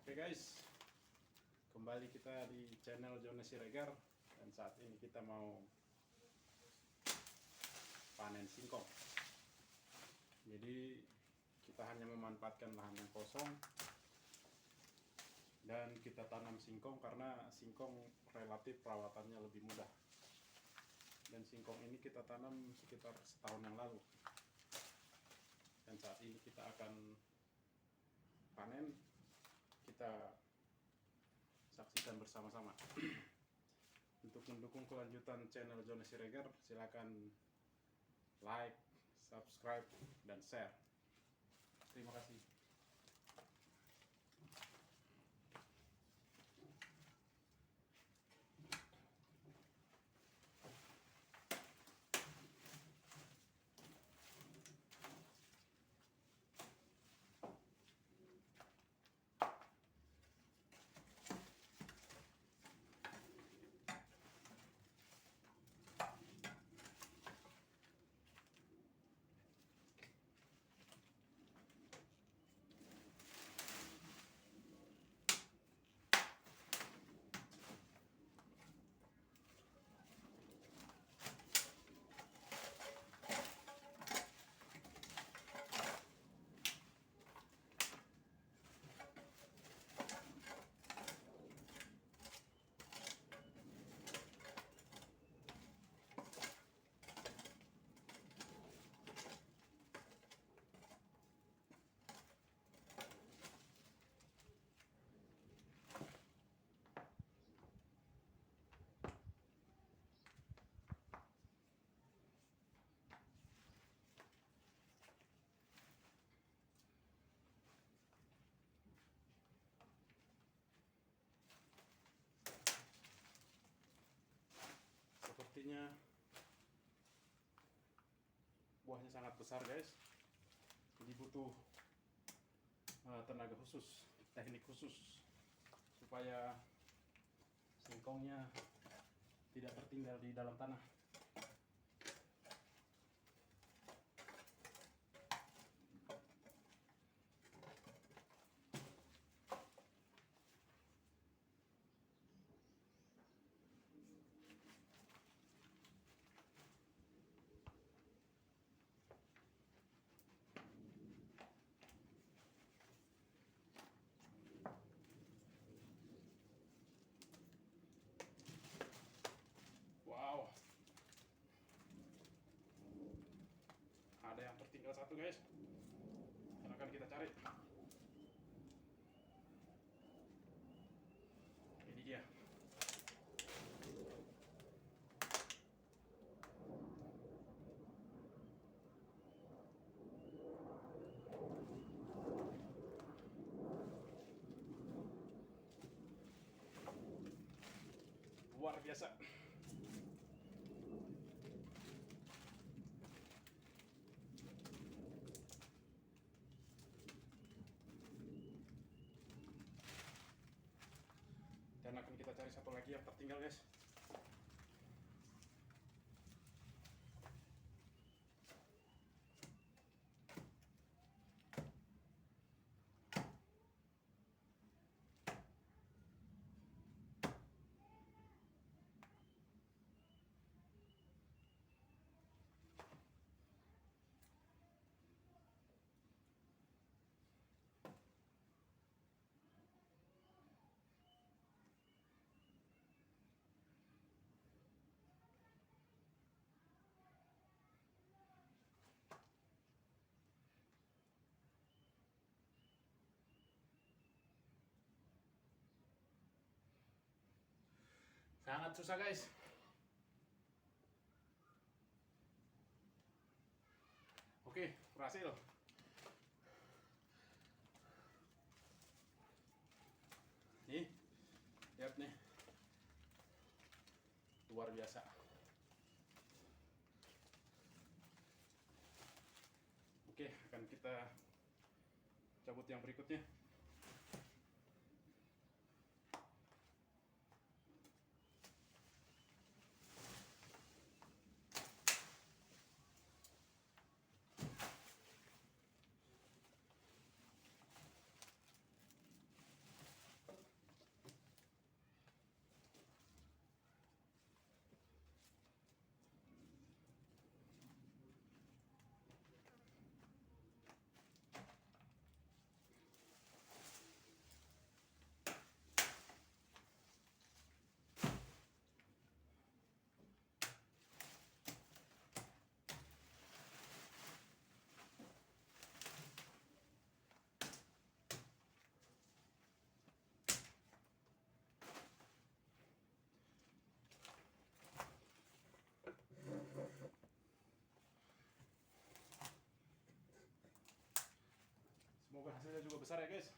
Oke guys, kembali kita di channel Jonas Siregar dan saat ini kita mau panen singkong. Jadi kita hanya memanfaatkan lahan yang kosong dan kita tanam singkong karena singkong relatif perawatannya lebih mudah. Dan singkong ini kita tanam sekitar setahun yang lalu. Dan saat ini kita akan panen, kita saksikan bersama-sama. Untuk mendukung kelanjutan channel Jonas Siregar, silakan like, subscribe, dan share. Terima kasih. Sepertinya buahnya sangat besar guys, jadi butuh tenaga khusus, teknik khusus supaya singkongnya tidak tertinggal di dalam tanah. Wow, ada yang tertinggal satu guys, yang akan kita cari. Ini dia. Luar biasa. Dan akan kita cari satu lagi yang tertinggal guys. Sangat susah guys. Oke, berhasil. Nih, lihat nih. Luar biasa. Oke, akan kita cabut yang berikutnya. Karetnya juga besar ya guys.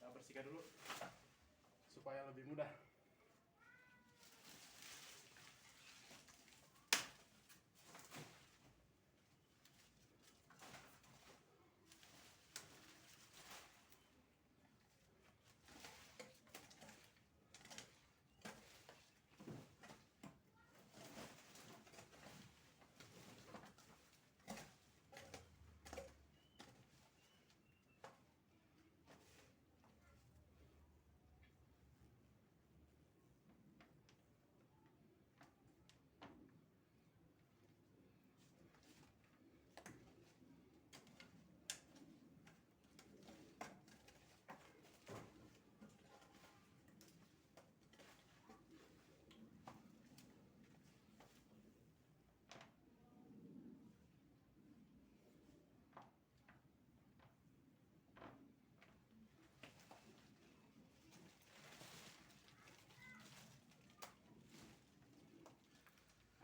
Kita bersihkan dulu supaya lebih mudah.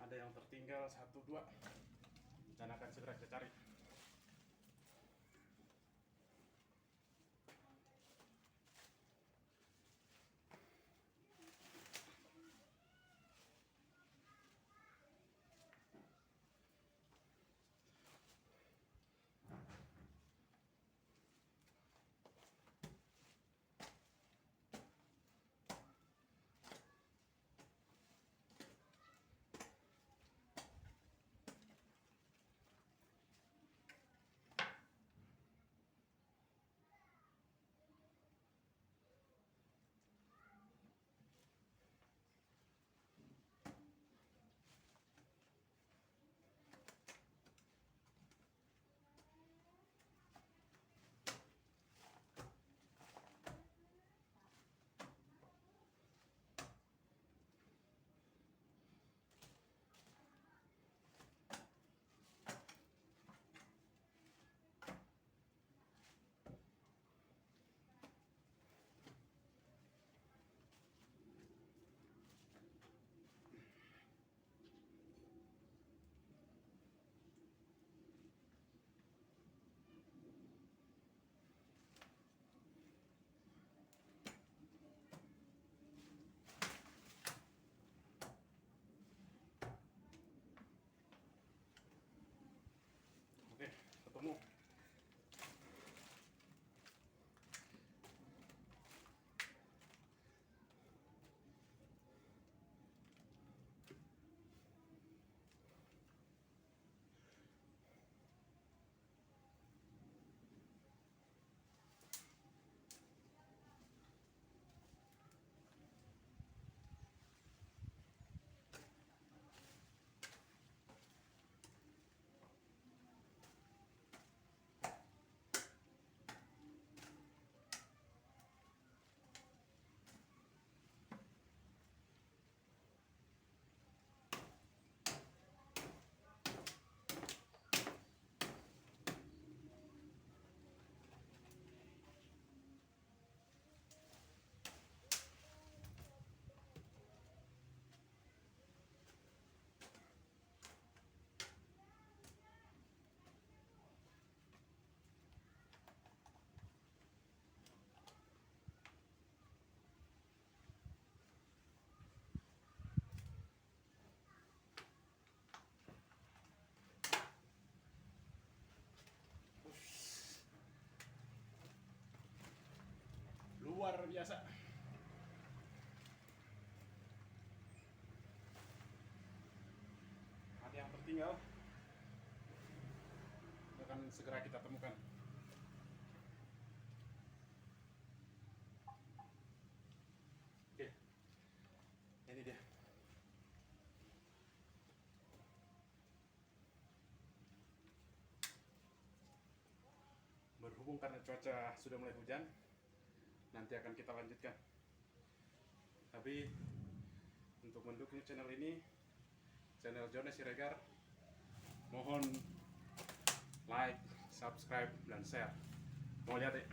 Ada yang tertinggal 1, 2 dan akan segera kita cari. Oke, ketemu. Luar biasa. Ada yang tertinggal, akan segera kita temukan. dia. Berhubung karena cuaca sudah mulai hujan, nanti akan kita lanjutkan. Tapi untuk mendukung channel ini, channel Johnny Siregar, mohon like, subscribe, dan share. Mau lihat ya?